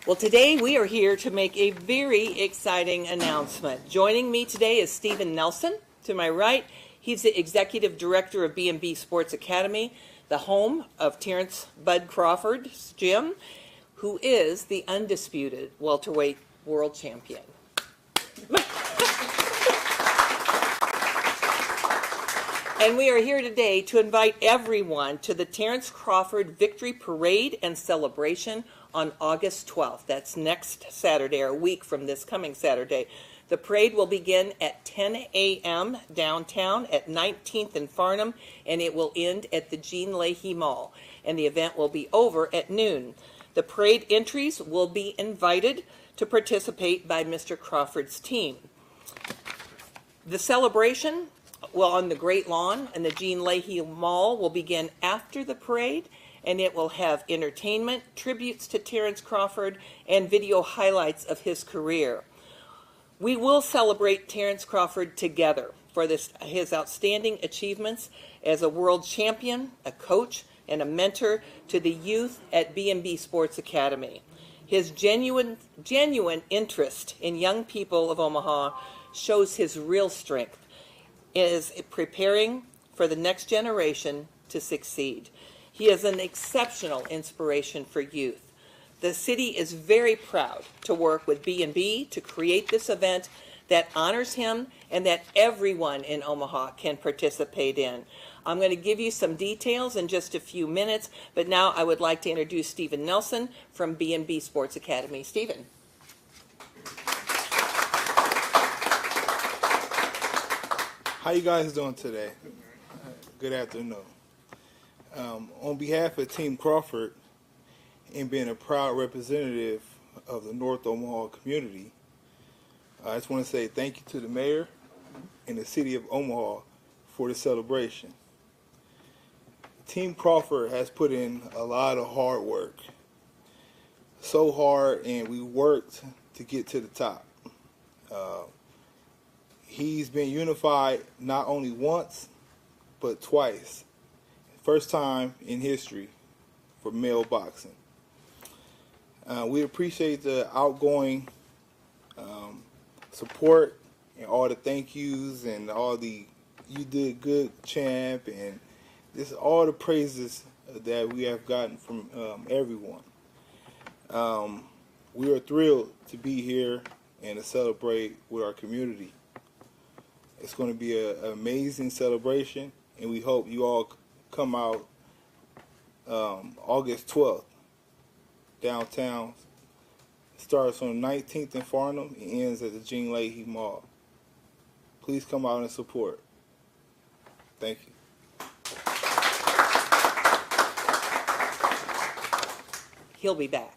Well, today we are here to make a very exciting announcement. Joining me today is Steven Nelson. To my right, he's the Executive Director of B&B Sports Academy, the home of Terence "Bud" Crawford's gym, who is the undisputed welterweight world champion. And we are here today to invite everyone to the Terence Crawford Victory Parade and Celebration on August 12th. That's next Saturday, or a week from this coming Saturday. The parade will begin at 10 a.m. downtown at 19th and Farnham, and it will end at the Jean Leahy Mall. And the event will be over at noon. The parade entries will be invited to participate by Mr. Crawford's team. The celebration, well, on the Great Lawn and the Jean Leahy Mall, will begin after the parade, and it will have entertainment, tributes to Terence Crawford, and video highlights of his career. We will celebrate Terence Crawford together for his outstanding achievements as a world champion, a coach, and a mentor to the youth at B&B Sports Academy. His genuine interest in young people of Omaha shows his real strength is preparing for the next generation to succeed. He is an exceptional inspiration for youth. The city is very proud to work with B&B to create this event that honors him and that everyone in Omaha can participate in. I'm going to give you some details in just a few minutes, but now I would like to introduce Steven Nelson from B&B Sports Academy. Steven. How you guys doing today? Good afternoon. On behalf of Team Crawford and being a proud representative of the North Omaha community, I just want to say thank you to the mayor and the city of Omaha for the celebration. Team Crawford has put in a lot of hard work. So hard, and we worked to get to the top. He's been unified not only once, but twice. First time in history for male boxing. We appreciate the outgoing support and all the thank yous and all the "you did good, champ," and this all the praises that we have gotten from everyone. We are thrilled to be here and to celebrate with our community. It's going to be an amazing celebration, and we hope you all come out August 12th downtown. It starts on 19th and Farnham and ends at the Jean Leahy Mall. Please come out and support. Thank you. He'll be back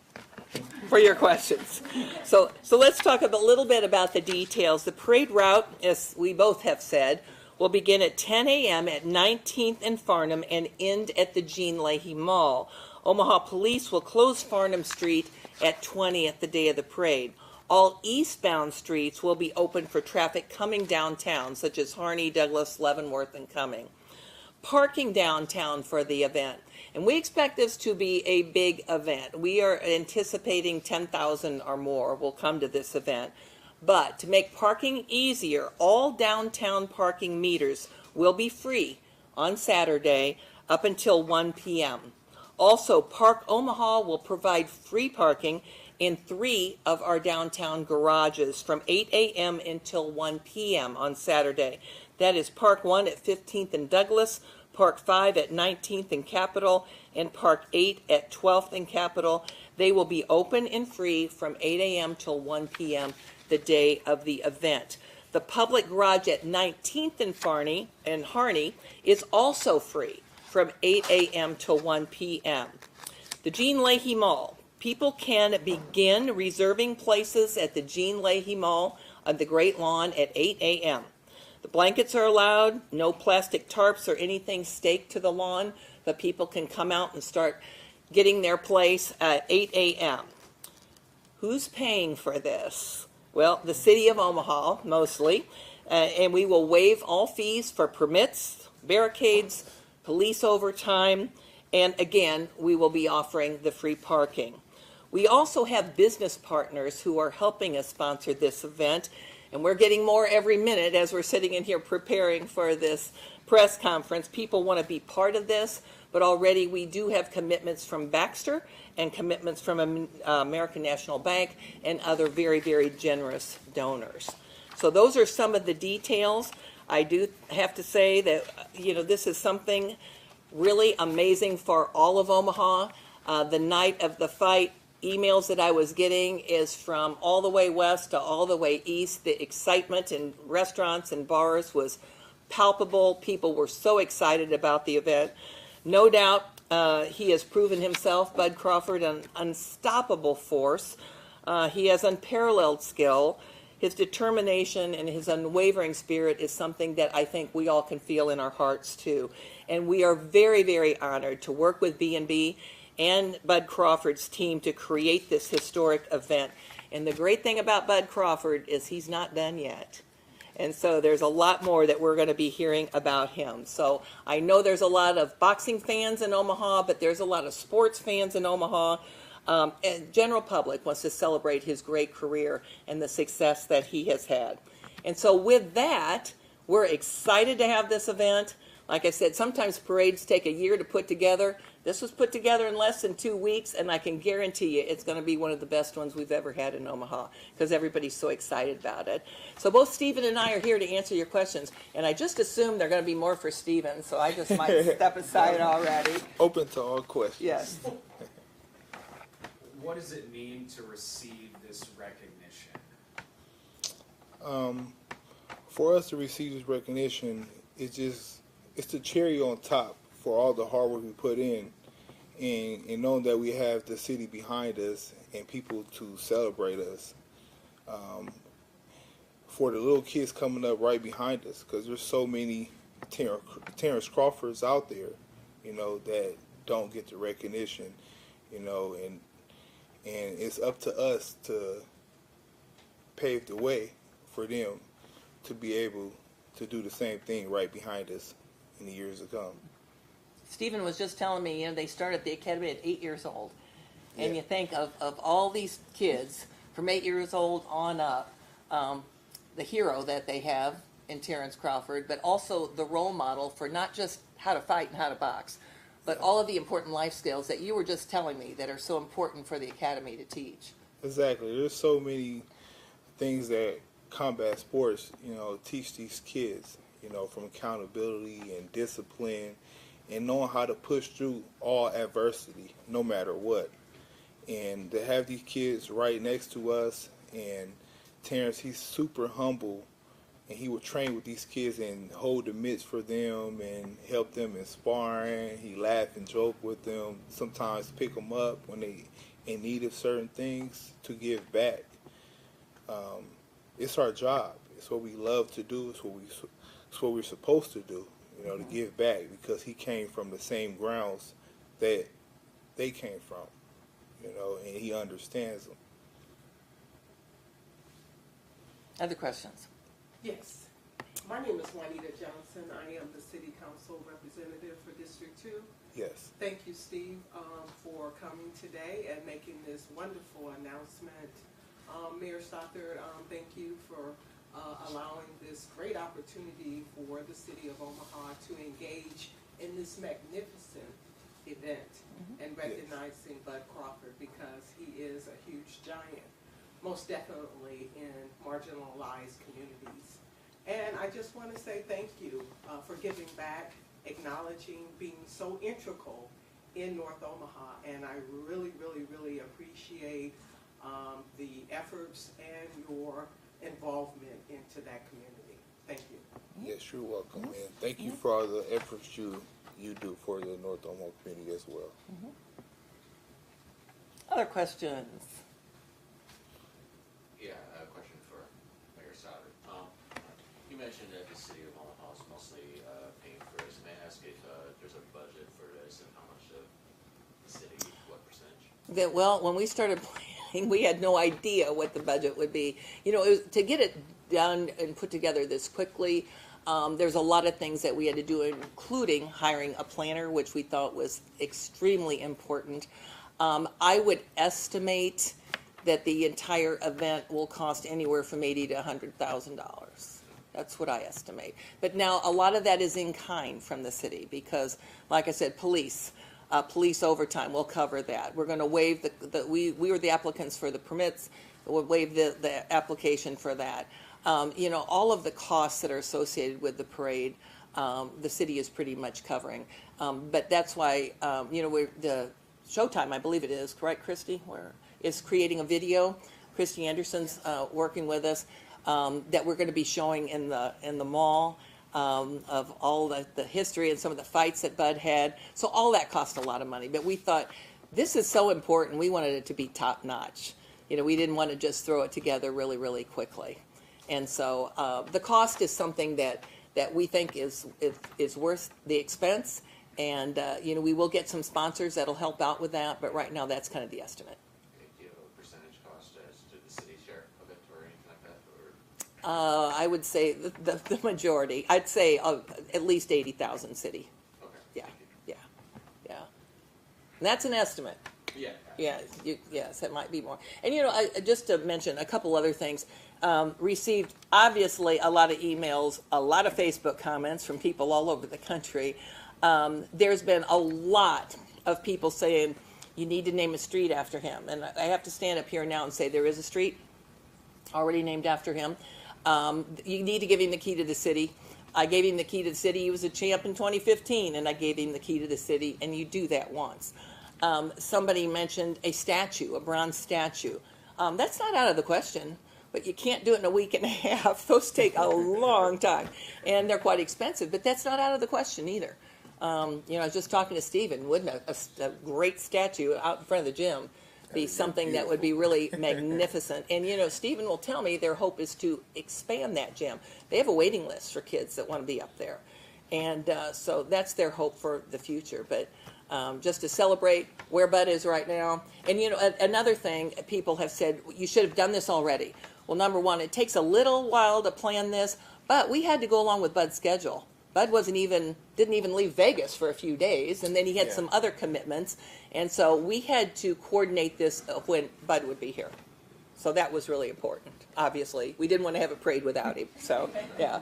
for your questions. So let's talk a little bit about the details. The parade route, as we both have said, will begin at 10 a.m. at 19th and Farnham and end at the Jean Leahy Mall. Omaha Police will close Farnham Street at 20th the day of the parade. All eastbound streets will be open for traffic coming downtown, such as Harney, Douglas, Leavenworth, and Cumming. Parking downtown for the event. And we expect this to be a big event. We are anticipating 10,000 or more will come to this event. But to make parking easier, all downtown parking meters will be free on Saturday up until 1 p.m. Also, Park Omaha will provide free parking in 3 of our downtown garages from 8 a.m. until 1 p.m. on Saturday. That is Park 1 at 15th and Douglas, Park 5 at 19th and Capitol, and Park 8 at 12th and Capitol. They will be open and free from 8 a.m. till 1 p.m. the day of the event. The public garage at 19th and Harney is also free from 8 a.m. till 1 p.m. The Jean Leahy Mall. People can begin reserving places at the Jean Leahy Mall on the Great Lawn at 8 a.m. The blankets are allowed, no plastic tarps or anything staked to the lawn, but people can come out and start getting their place at 8 a.m. Who's paying for this? Well, the city of Omaha, mostly, and we will waive all fees for permits, barricades, police overtime, and again, we will be offering the free parking. We also have business partners who are helping us sponsor this event, and we're getting more every minute as we're sitting in here preparing for this press conference. People want to be part of this, but already we do have commitments from Baxter and commitments from American National Bank and other very, very generous donors. So those are some of the details. I do have to say that, this is something really amazing for all of Omaha. The night of the fight, emails that I was getting is from all the way west to all the way east. The excitement in restaurants and bars was palpable. People were so excited about the event. No doubt he has proven himself, Bud Crawford, an unstoppable force. He has unparalleled skill. His determination and his unwavering spirit is something that I think we all can feel in our hearts too. And we are very, very honored to work with B&B and Bud Crawford's team to create this historic event. And the great thing about Bud Crawford is he's not done yet. And so there's a lot more that we're going to be hearing about him. So I know there's a lot of boxing fans in Omaha, but there's a lot of sports fans in Omaha. And general public wants to celebrate his great career and the success that he has had. And so with that, we're excited to have this event. Like I said, sometimes parades take a year to put together. This was put together in less than 2 weeks, and I can guarantee you it's going to be one of the best ones we've ever had in Omaha because everybody's so excited about it. So both Stephen and I are here to answer your questions, and I just assumed they're going to be more for Stephen, so I just might step aside already. Open to all questions. Yes. What does it mean to receive this recognition? For us to receive this recognition, it's the cherry on top for all the hard work we put in, and knowing that we have the city behind us and people to celebrate us. For the little kids coming up right behind us, because there's so many Terence Crawfords out there, that don't get the recognition, and it's up to us to pave the way for them to be able to do the same thing right behind us in the years to come. Stephen was just telling me, they started the academy at 8 years old. And Yeah. you think of all these kids from 8 years old on up, the hero that they have in Terence Crawford, but also the role model for not just how to fight and how to box, but all of the important life skills that you were just telling me that are so important for the academy to teach. Exactly. There's so many things that combat sports, teach these kids, from accountability and discipline and knowing how to push through all adversity, no matter what. And to have these kids right next to us, and Terence, he's super humble, and he would train with these kids and hold the mitts for them and help them in sparring. He laugh and joke with them, sometimes pick them up when they in need of certain things to give back. It's our job. It's what we love to do. It's what we're supposed to do, to give back, because he came from the same grounds that they came from, and he understands them. Other questions? Yes. My name is Juanita Johnson. I am the City Council representative for District 2. Yes. Thank you, Steve, for coming today and making this wonderful announcement. Mayor Stothert, thank you for allowing this great opportunity for the City of Omaha to engage in this magnificent event and recognizing Bud Crawford, because he is a huge giant, most definitely in marginalized communities. And I just want to say thank you for giving back, acknowledging being so integral in North Omaha, and I really, really, really appreciate the efforts and your involvement into that community. Thank you. Yes, you're welcome, and thank you for all the efforts you do for the North Omaha community as well. Other questions? Yeah, a question for Mayor Stothert. You mentioned that the city of Omaha is mostly paying for this. May I ask if there's a budget for this and how much of the city, what percentage? Well, when we started planning, we had no idea what the budget would be. It was, to get it done and put together this quickly, There's a lot of things that we had to do, including hiring a planner, which we thought was extremely important. I would estimate that the entire event will cost anywhere from $80,000 to $100,000. That's what I estimate. But now a lot of that is in kind from the city because, like I said, police overtime will cover that. We're going to waive we were the applicants for the permits. We'll waive the application for that. All of the costs that are associated with the parade, the city is pretty much covering. But that's why, the Showtime, I believe it is, correct, Christy? Is creating a video. Christy Anderson's working with us that we're going to be showing in the mall of all the history and some of the fights that Bud had. So all that cost a lot of money. But we thought this is so important. We wanted it to be top notch. We didn't want to just throw it together really, really quickly. And so the cost is something that we think is worth the expense. And, we will get some sponsors that'll help out with that. But right now, that's kind of the estimate. Do you have a percentage cost as to the city's share of it or anything like that? Or? I would say the majority. I'd say at least 80,000 city. Okay. Yeah, yeah. And that's an estimate. Yeah. Yeah, yes, it might be more. And, just to mention a couple other things, received obviously a lot of emails, a lot of Facebook comments from people all over the country. There's been a lot of people saying, you need to name a street after him. And I have to stand up here now and say there is a street already named after him. You need to give him the key to the city. I gave him the key to the city. He was a champ in 2015, and I gave him the key to the city, and you do that once. Somebody mentioned a statue, a bronze statue. That's not out of the question, but you can't do it in a week and a half. Those take a long time, and they're quite expensive, but that's not out of the question either. I was just talking to Stephen. Wouldn't a great statue out in front of the gym be something that would be really magnificent? And, Stephen will tell me their hope is to expand that gym. They have a waiting list for kids that want to be up there. And so that's their hope for the future. But just to celebrate where Bud is right now. And, another thing people have said, you should have done this already. Well, number one, it takes a little while to plan this, but we had to go along with Bud's schedule. Bud didn't even leave Vegas for a few days, and then he had some other commitments. And so we had to coordinate this when Bud would be here. So that was really important, obviously. We didn't want to have a parade without him. So, yeah.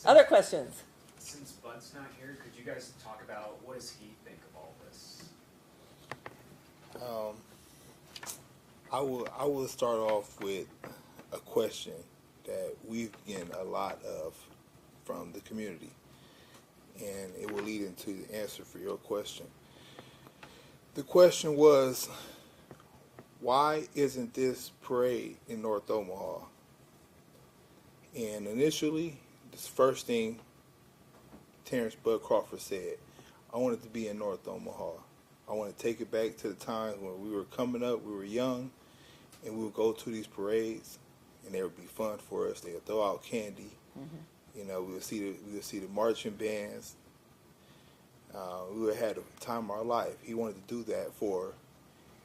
Other questions? Since Bud's not here, could you guys talk about what does he think of all this? I will start off with a question that we've gotten a lot of from the community, and it will lead into the answer for your question. The question was, why isn't this parade in North Omaha? And initially, this first thing Terence Bud Crawford said, I want it to be in North Omaha. I want to take it back to the times when we were coming up, we were young, and we would go to these parades, and they would be fun for us. They would throw out candy. Mm-hmm. We would see the marching bands. We would have the time of our life. He wanted to do that for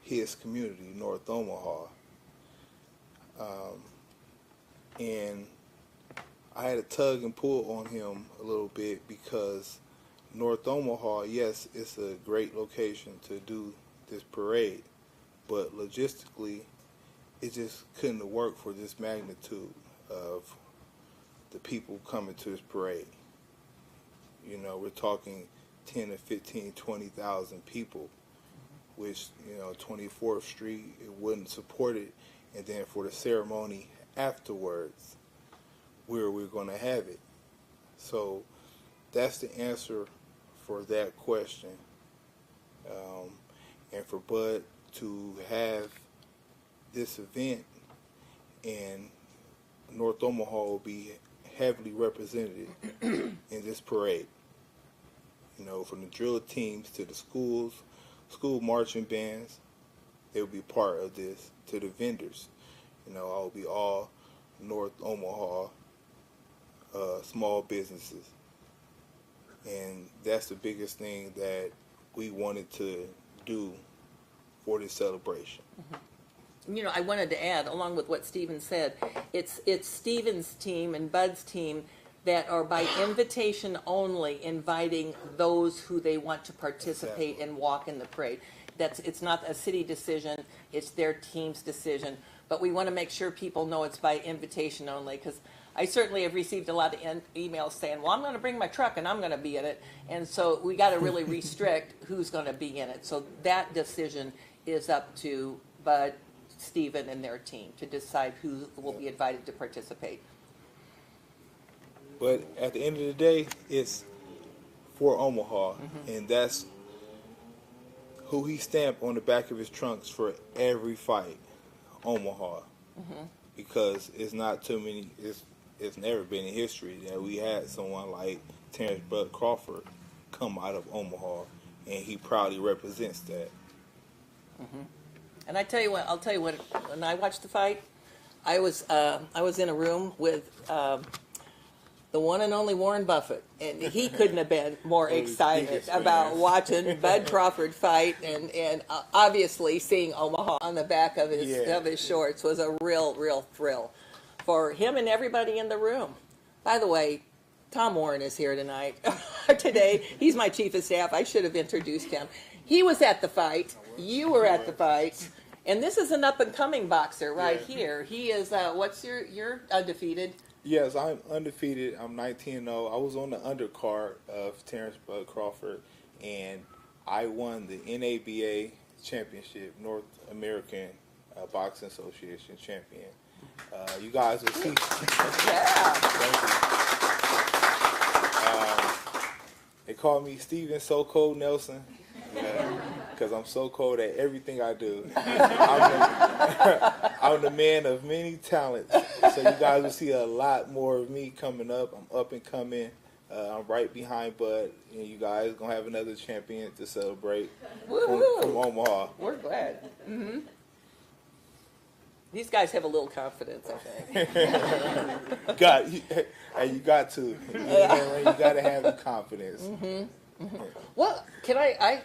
his community, North Omaha. And I had a tug and pull on him a little bit because North Omaha, yes, it's a great location to do this parade, but logistically, it just couldn't have worked for this magnitude of the people coming to this parade. We're talking 10 to 15, 20,000 people, which, 24th Street, it wouldn't support it. And then for the ceremony afterwards, where we're going to have it. So that's the answer for that question. And for Bud to have this event, and North Omaha will be heavily represented in this parade. From the drill teams to the school marching bands, they will be part of this. To the vendors, I'll be all North Omaha small businesses. And that's the biggest thing that we wanted to do for this celebration. Mm-hmm. I wanted to add, along with what Stephen said, it's Stephen's team and Bud's team that are by invitation only inviting those who they want to participate and walk in the parade. It's not a city decision, it's their team's decision. But we want to make sure people know it's by invitation only, because I certainly have received a lot of emails saying, well, I'm going to bring my truck and I'm going to be in it. And so we got to really restrict who's going to be in it. So that decision is up to Bud, Stephen, and their team to decide who will be invited to participate. But at the end of the day, it's for Omaha, and that's who he stamped on the back of his trunks for every fight, Omaha. Because it's not too many, it's never been in history that we had someone like Terence Crawford come out of Omaha, and he proudly represents that. And I'll tell you what, when I watched the fight, I was in a room with the one and only Warren Buffett, and he couldn't have been more excited about watching Bud Crawford fight, and obviously seeing Omaha on the back of his shorts was a real thrill for him and everybody in the room. By the way, Tom Warren is here today. He's my chief of staff. I should have introduced him. He was at the fight. You were at the fight. And this is an up-and-coming boxer right here. He is, you're undefeated. Yes, I'm undefeated. I'm 19-0. I was on the undercard of Terence Crawford, and I won the NABA championship, North American Boxing Association champion. You guys will see. Thank you. They call me Steven So Cold Nelson. Because I'm so cold at everything I do. I'm the man of many talents. So you guys will see a lot more of me coming up. I'm up and coming. I'm right behind Bud. And you guys going to have another champion to celebrate from Omaha. We're glad. These guys have a little confidence, I think. You got to. You got to have the confidence. Well,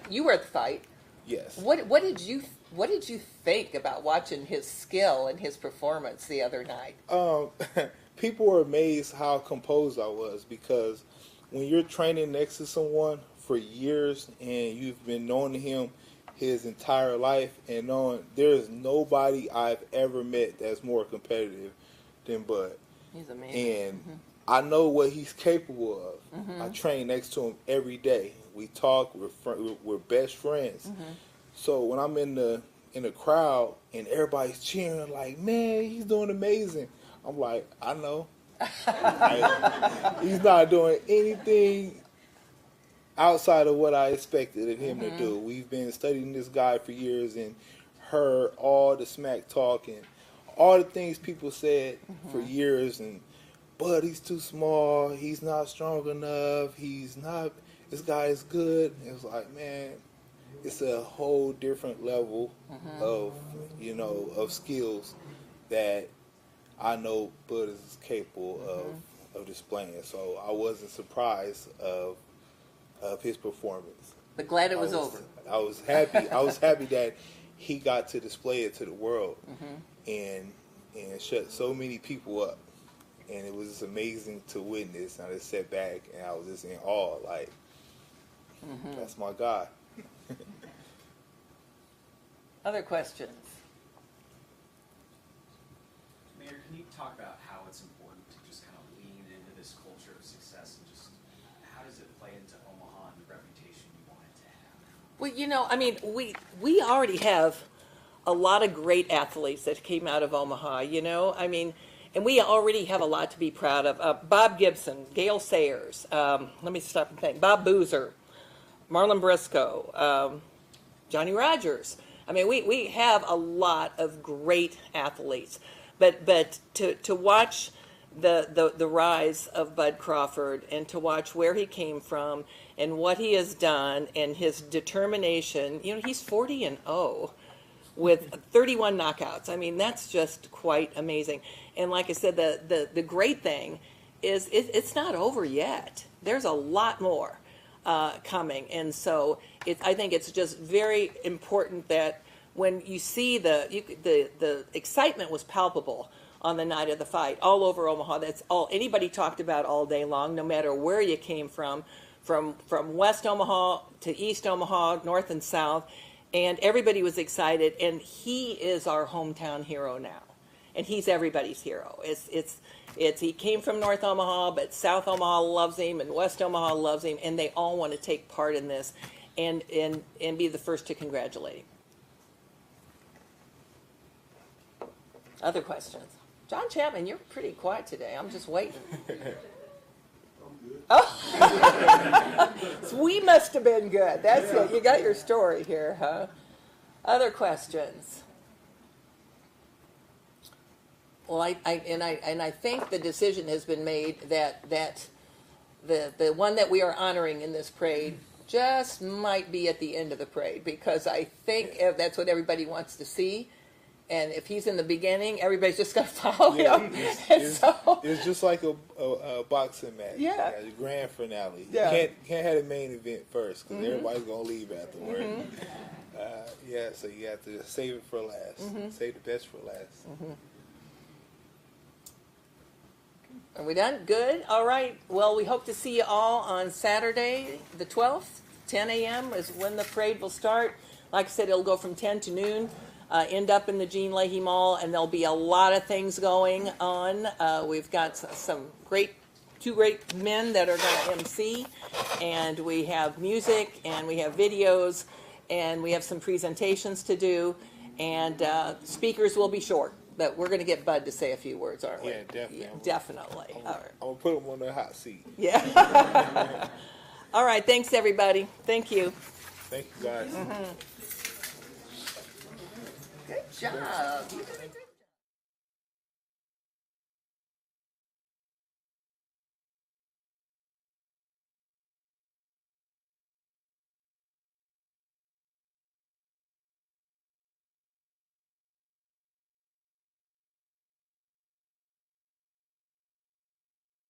you were at the fight. Yes. What did you think about watching his skill and his performance the other night? People were amazed how composed I was, because when you're training next to someone for years and you've been knowing him his entire life, and there is nobody I've ever met that's more competitive than Bud. He's amazing. And I know what he's capable of. I train next to him every day. We talk. We're best friends. So when I'm in the crowd and everybody's cheering like, "Man, he's doing amazing," I'm like, I know. He's not doing anything outside of what I expected of him to do. We've been studying this guy for years and heard all the smack talk and all the things people said for years, and but he's too small, he's not strong enough, this guy is good. And it's like, man, it's a whole different level of skills that I know Bud is capable of displaying. So I wasn't surprised of his performance. But glad it was over. I was happy. I was happy that he got to display it to the world and shut so many people up. And it was just amazing to witness. I just sat back and I was just in awe. Like, that's my guy. Other questions? Mayor, can you talk about how it's important to just kind of lean into this culture of success, and just how does it play into Omaha and the reputation you want it to have? Well, we already have a lot of great athletes that came out of Omaha, and we already have a lot to be proud of. Bob Gibson, Gail Sayers, let me stop and think, Bob Boozer, Marlon Briscoe, Johnny Rogers. We have a lot of great athletes, but to watch the rise of Bud Crawford and to watch where he came from and what he has done and his determination, he's 40-0 with 31 knockouts. That's just quite amazing. And like I said, the great thing is it's not over yet. There's a lot more coming. And so I think it's just very important that when you see the excitement was palpable on the night of the fight all over Omaha. That's all anybody talked about all day long, no matter where you came from West Omaha to East Omaha, North and South, and everybody was excited. And he is our hometown hero now, and he's everybody's hero. He came from North Omaha, but South Omaha loves him, and West Omaha loves him, and they all want to take part in this, and be the first to congratulate him. Other questions? John Chapman, you're pretty quiet today. I'm just waiting. Oh, so we must have been good. That's it. You got your story here, huh? Other questions? Well, I think the decision has been made that the one that we are honoring in this parade just might be at the end of the parade, because I think that's what everybody wants to see. And if he's in the beginning, everybody's just going to follow him. It's just like a boxing match. Yeah. The grand finale. Yeah. You can't have the main event first, because everybody's going to leave afterward. So you have to save it for last. Save the best for last. Are we done? Good? All right. Well, we hope to see you all on Saturday, the 12th. 10 a.m. is when the parade will start. Like I said, it'll go from 10 to noon. End up in the Jean Leahy Mall, and there'll be a lot of things going on. We've got two great men that are going to MC, and we have music, and we have videos, and we have some presentations to do, and speakers will be short, but we're going to get Bud to say a few words, aren't we? Yeah, definitely. Yeah, definitely. All right. I'm going to put him on the hot seat. Yeah. All right. Thanks, everybody. Thank you. Thank you, guys. Good job. You did a great